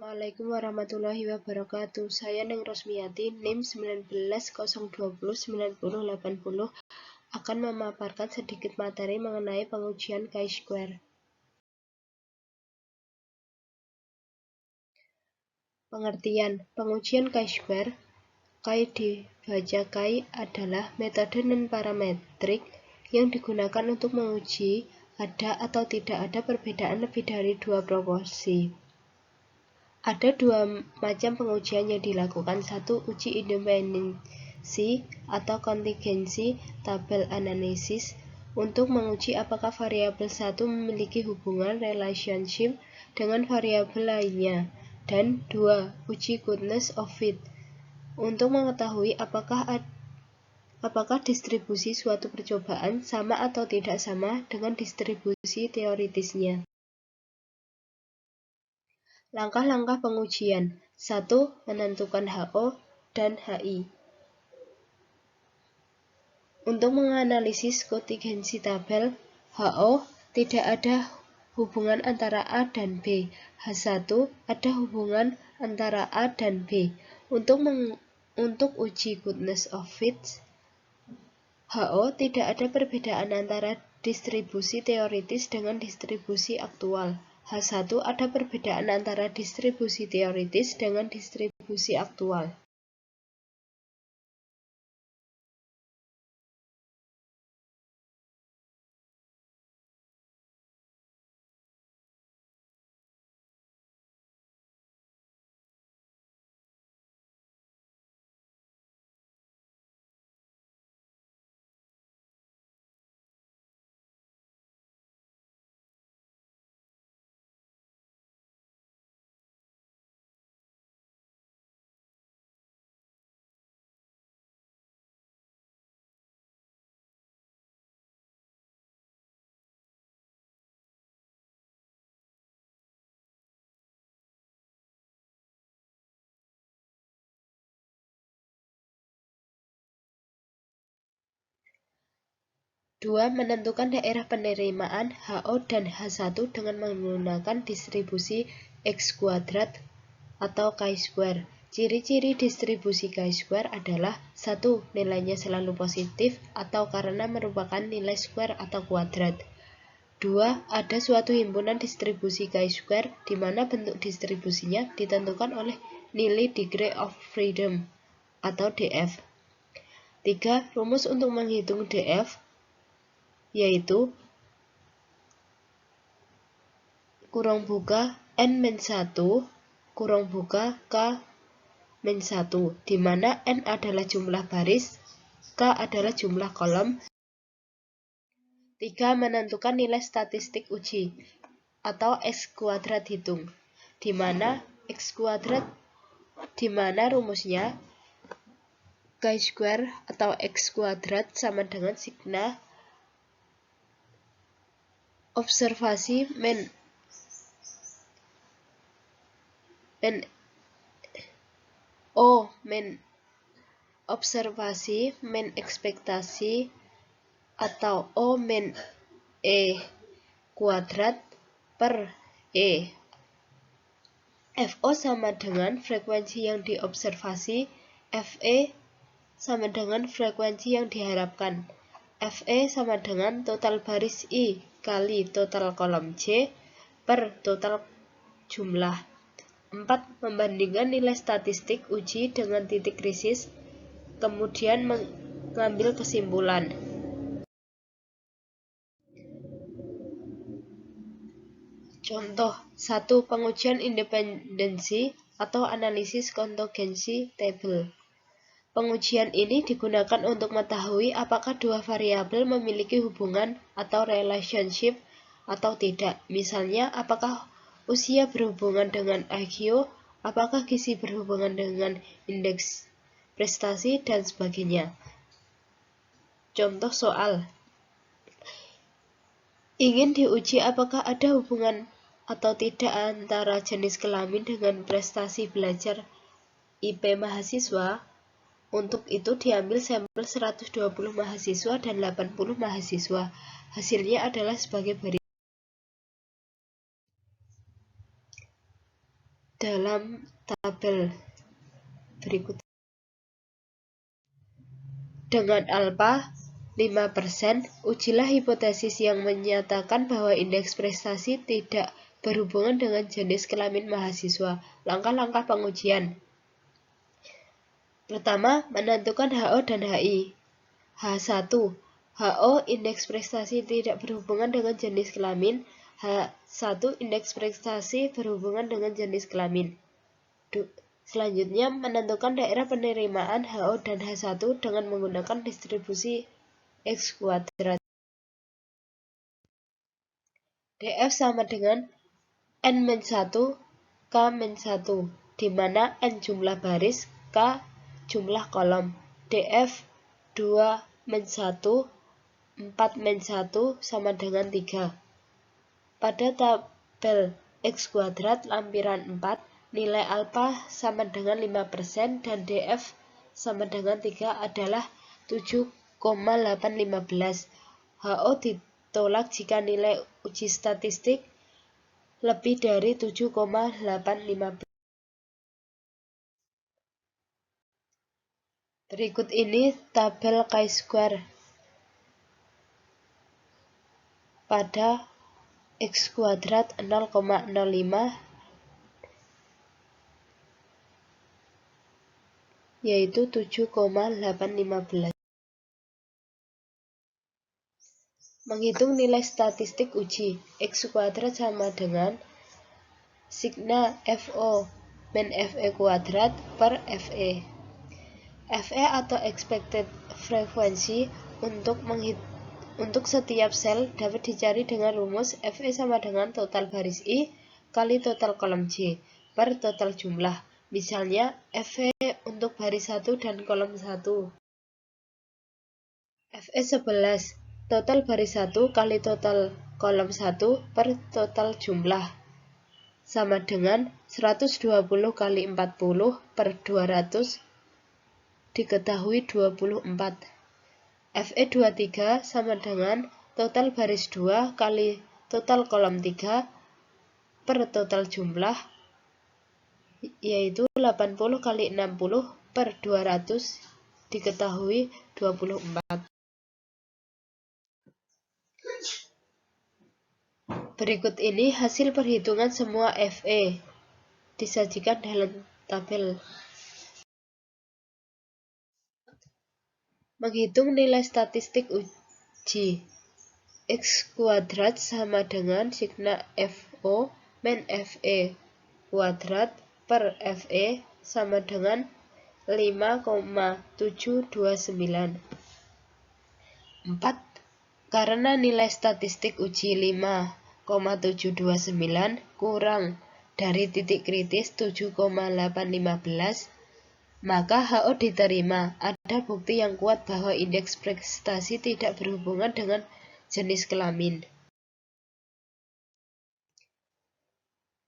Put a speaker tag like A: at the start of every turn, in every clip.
A: Assalamualaikum warahmatullahi wabarakatuh. Saya Neng Rosmiati, NIM 19.020.9080 akan memaparkan sedikit materi mengenai pengujian chi-square. Pengertian pengujian chi-square. Chi dibaca chi adalah metode non-parametrik yang digunakan untuk menguji ada atau tidak ada perbedaan lebih dari dua proporsi. Ada dua macam pengujian yang dilakukan. Satu, uji independensi atau kontingensi tabel analisis untuk menguji apakah variabel satu memiliki hubungan relationship dengan variabel lainnya. Dan dua, uji goodness of fit untuk mengetahui apakah distribusi suatu percobaan sama atau tidak sama dengan distribusi teoritisnya. Langkah-langkah pengujian. 1. Menentukan HO dan HI. Untuk menganalisis kontingensi tabel, HO tidak ada hubungan antara A dan B. H1 ada hubungan antara A dan B. Untuk uji goodness of fit, HO tidak ada perbedaan antara distribusi teoritis dengan distribusi aktual. H1 ada perbedaan antara distribusi teoritis dengan distribusi aktual. Dua, menentukan daerah penerimaan HO dan H1 dengan menggunakan distribusi X² atau chi-square. Ciri-ciri distribusi chi-square adalah 1. Nilainya selalu positif atau karena merupakan nilai square atau kuadrat. 2. Ada suatu himpunan distribusi chi-square di mana bentuk distribusinya ditentukan oleh nilai degree of freedom atau DF. 3. Rumus untuk menghitung DF yaitu kurang buka N-1 kurang buka K-1, di mana N adalah jumlah baris, K adalah jumlah kolom. 3. Menentukan nilai statistik uji atau X² hitung, di mana rumusnya chi-square atau X² sama dengan sigma observasi min observasi min ekspektasi atau O min E kuadrat per E. FO sama dengan frekuensi yang diobservasi, FE sama dengan frekuensi yang diharapkan. FE sama dengan total baris I kali total kolom J per total jumlah. 4. Membandingkan nilai statistik uji dengan titik krisis, kemudian mengambil kesimpulan. Contoh 1. Pengujian independensi atau analisis kontingensi tabel. Pengujian ini digunakan untuk mengetahui apakah dua variabel memiliki hubungan atau relationship atau tidak. Misalnya, apakah usia berhubungan dengan IQ, apakah gizi berhubungan dengan indeks prestasi, dan sebagainya. Contoh soal. Ingin diuji apakah ada hubungan atau tidak antara jenis kelamin dengan prestasi belajar IP mahasiswa. Untuk itu diambil sampel 120 mahasiswa dan 80 mahasiswa. Hasilnya adalah sebagai berikut. dalam tabel berikut. Dengan alfa 5%, ujilah hipotesis yang menyatakan bahwa indeks prestasi tidak berhubungan dengan jenis kelamin mahasiswa. Langkah-langkah pengujian. Pertama, menentukan HO dan HI. H1. HO indeks prestasi tidak berhubungan dengan jenis kelamin. H1 indeks prestasi berhubungan dengan jenis kelamin. Selanjutnya, menentukan daerah penerimaan HO dan H1 dengan menggunakan distribusi X kuadrat. DF sama dengan N-1 K-1, di mana N jumlah baris, K jumlah kolom. DF 2-1, 4-1 sama dengan 3. Pada tabel X kuadrat lampiran 4, nilai alfa sama dengan 5% dan DF sama dengan 3 adalah 7,815. HO ditolak jika nilai uji statistik lebih dari 7,815. Berikut ini tabel chi-square pada X kuadrat 0,05 yaitu 7,815. Menghitung nilai statistik uji. X kuadrat sama dengan sigma FO min FE kuadrat per FE. FE atau expected frequency untuk setiap sel dapat dicari dengan rumus FE sama dengan total baris I kali total kolom J per total jumlah. Misalnya FE untuk baris 1 dan kolom 1. FE 11, total baris 1 kali total kolom 1 per total jumlah, sama dengan 120 kali 40 per 200 diketahui 24. FE 23 sama dengan total baris 2 kali total kolom 3 per total jumlah, yaitu 80 kali 60 per 200 diketahui 24. Berikut ini hasil perhitungan semua FE disajikan dalam tabel. Menghitung nilai statistik uji. X kuadrat sama dengan sigma FO min FE kuadrat per FE sama dengan 5,729. 4. Karena nilai statistik uji 5,729 kurang dari titik kritis 7,815, maka HO diterima. Ada bukti yang kuat bahwa indeks prestasi tidak berhubungan dengan jenis kelamin.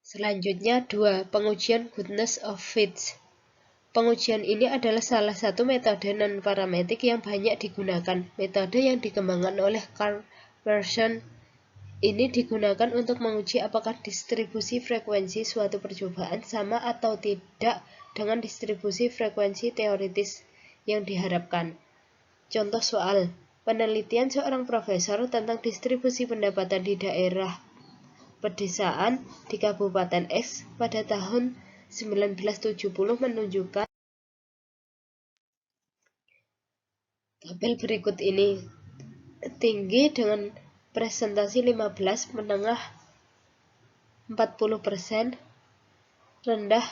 A: Selanjutnya 2. Pengujian goodness of fit. Pengujian ini adalah salah satu metode non-parametrik yang banyak digunakan. Metode yang dikembangkan oleh Carl Pearson ini digunakan untuk menguji apakah distribusi frekuensi suatu percobaan sama atau tidak dengan distribusi frekuensi teoritis yang diharapkan. Contoh soal, penelitian seorang profesor tentang distribusi pendapatan di daerah pedesaan di Kabupaten X pada tahun 1970 menunjukkan tabel berikut ini. Tinggi dengan presentasi 15, menengah 40%, rendah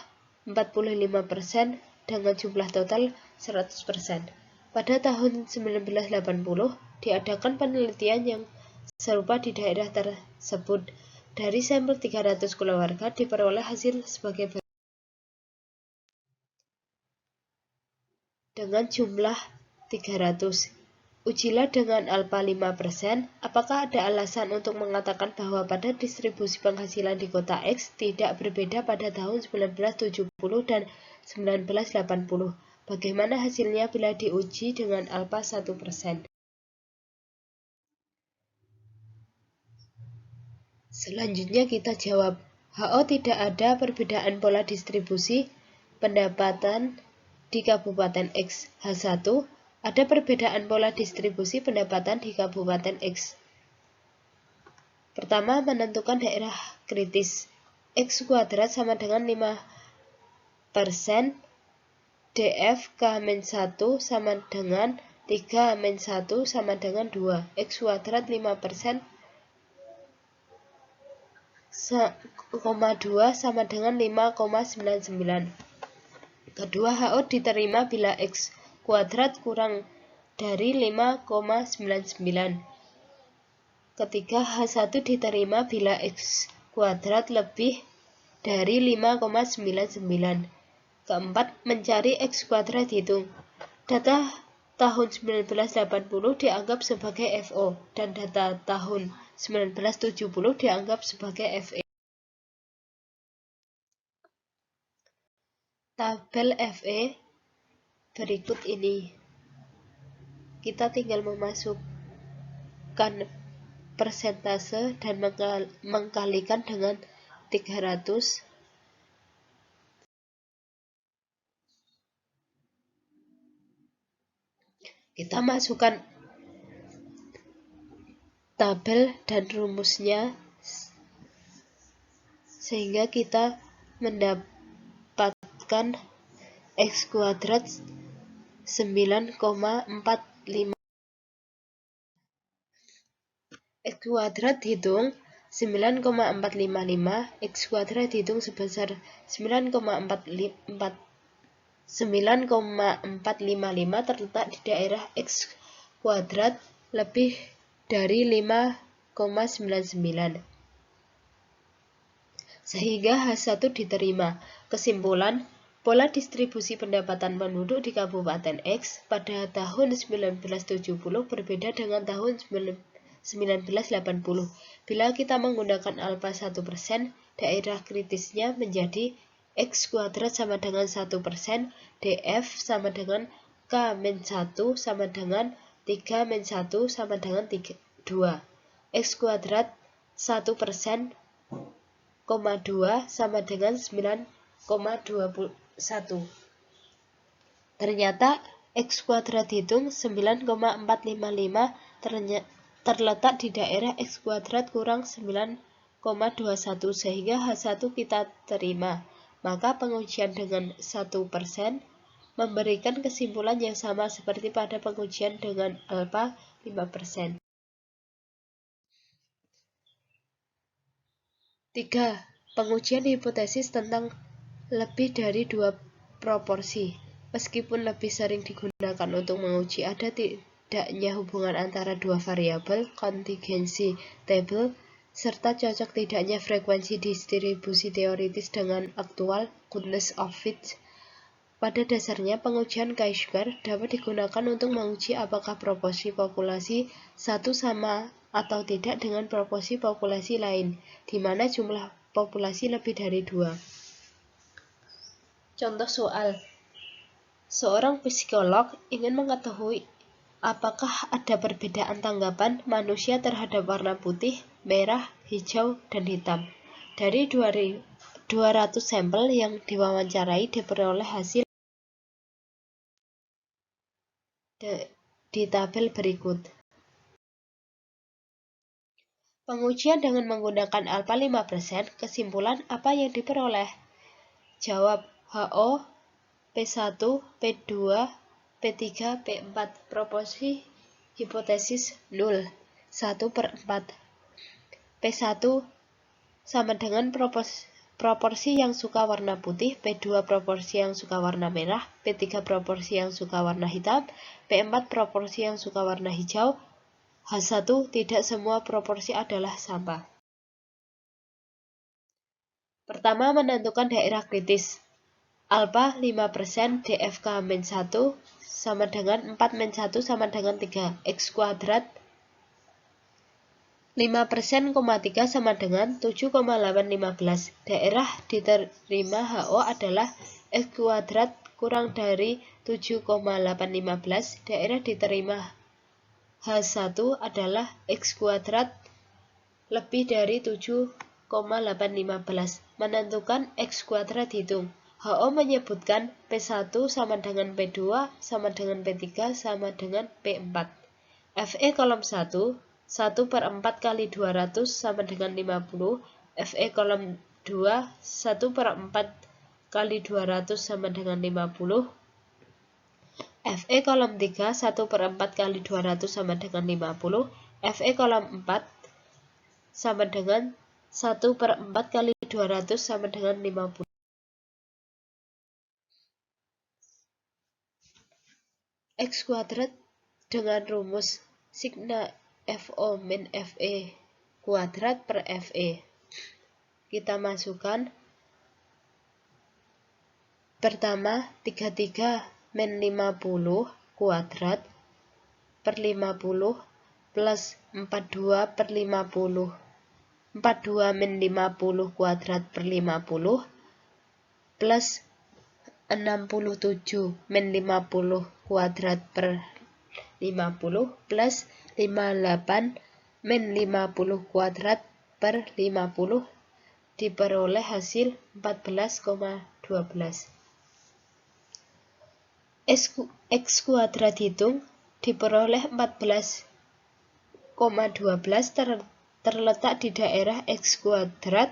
A: 45%, dengan jumlah total 100%. Pada tahun 1980 diadakan penelitian yang serupa di daerah tersebut. Dari sampel 300 keluarga diperoleh hasil sebagai berikut. Dengan jumlah 300. Ujilah dengan alfa 5%. Apakah ada alasan untuk mengatakan bahwa pada distribusi penghasilan di kota X tidak berbeda pada tahun 1970 dan 1980? Bagaimana hasilnya bila diuji dengan alfa 1%? Selanjutnya kita jawab. HO tidak ada perbedaan pola distribusi pendapatan di Kabupaten X. H1 ada perbedaan pola distribusi pendapatan di Kabupaten X. Pertama, menentukan daerah kritis. X kuadrat sama dengan 5%, DF K-1 sama dengan 3-1 sama dengan 2. X kuadrat 5%, 2 sama dengan 5,99. Kedua, HO diterima bila X kuadrat kurang dari 5,99. Ketiga, H1 diterima bila X kuadrat lebih dari 5,99. Keempat, mencari X kuadrat hitung. Data tahun 1980 dianggap sebagai FO dan data tahun 1970 dianggap sebagai FE. Tabel FE berikut ini. Kita tinggal memasukkan persentase dan mengkalikan dengan 300. Kita masukkan tabel dan rumusnya sehingga kita mendapatkan X kuadrat 9,45. X kuadrat hitung 9,455, X kuadrat hitung sebesar 9,455 terletak di daerah X kuadrat lebih dari 5,99. Sehingga H1 diterima. Kesimpulan, pola distribusi pendapatan penduduk di Kabupaten X pada tahun 1970 berbeda dengan tahun 1980. Bila kita menggunakan alfa 1%, daerah kritisnya menjadi X kuadrat sama dengan 1%, DF sama dengan K-1 sama dengan 3-1 sama dengan 2. X kuadrat 1%, 2 sama dengan 9,21. Ternyata X kuadrat hitung 9,455 terletak di daerah X kuadrat kurang 9,21 sehingga H1 kita terima. Maka pengujian dengan 1% memberikan kesimpulan yang sama seperti pada pengujian dengan alfa 5%. 3. Pengujian hipotesis tentang lebih dari 2 proporsi. Meskipun lebih sering digunakan untuk menguji ada tidaknya hubungan antara dua variabel, contingency table, serta cocok tidaknya frekuensi distribusi teoritis dengan aktual, goodness of fit. Pada dasarnya, pengujian chi-square dapat digunakan untuk menguji apakah proporsi populasi satu sama atau tidak dengan proporsi populasi lain, di mana jumlah populasi lebih dari 2. Contoh soal. Seorang psikolog ingin mengetahui apakah ada perbedaan tanggapan manusia terhadap warna putih, merah, hijau, dan hitam. Dari 200 sampel yang diwawancarai diperoleh hasil di tabel berikut. Pengujian dengan menggunakan alfa 5%, kesimpulan apa yang diperoleh? Jawab, HO, P1, P2, P3, P4. Proporsi hipotesis 0, 1/4. P1 sama dengan proporsi yang suka warna putih, P2 proporsi yang suka warna merah, P3 proporsi yang suka warna hitam, P4 proporsi yang suka warna hijau. H1 tidak semua proporsi adalah sama. Pertama, menentukan daerah kritis. Alfa 5%, DFK-1 sama dengan 4-1 sama dengan 3. X kuadrat 5%, 3 sama dengan 7,815. Daerah diterima HO adalah X kuadrat kurang dari 7,815. Daerah diterima H1 adalah X kuadrat lebih dari 7,815. 815. Menentukan X kuadrat hitung. HO menyebutkan P1 sama dengan P2 sama dengan P3 sama dengan P4. FE kolom 1, 1 per 4 kali 200 sama dengan 50. FE kolom 2, 1 per 4 kali 200 sama dengan 50. FE kolom 3, 1 per 4 kali 200 sama dengan 50. FE kolom 4 sama dengan 1 per 4 kali 200 sama dengan 50. X kuadrat dengan rumus sigma FO min FE kuadrat per FE. Kita masukkan pertama 33 min 50 kuadrat per 50 plus 42 per 50. 42 min 50 kuadrat per 50 plus 67 min 50 kuadrat per 50 plus 58 min 50 kuadrat per 50 diperoleh hasil 14,12. X kuadrat hitung diperoleh 14,12 terletak di daerah X kuadrat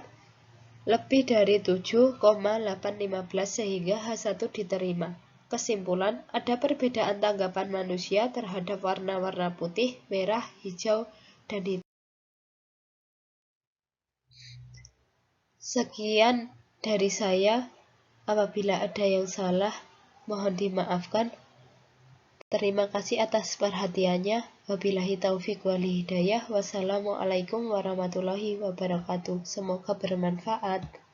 A: lebih dari 7,815 sehingga H1 diterima. Kesimpulan, ada perbedaan tanggapan manusia terhadap warna-warna putih, merah, hijau, dan hitam. Sekian dari saya. Apabila ada yang salah, mohon dimaafkan. Terima kasih atas perhatiannya. Wabillahi taufiq wal hidayah. Wassalamualaikum warahmatullahi wabarakatuh. Semoga bermanfaat.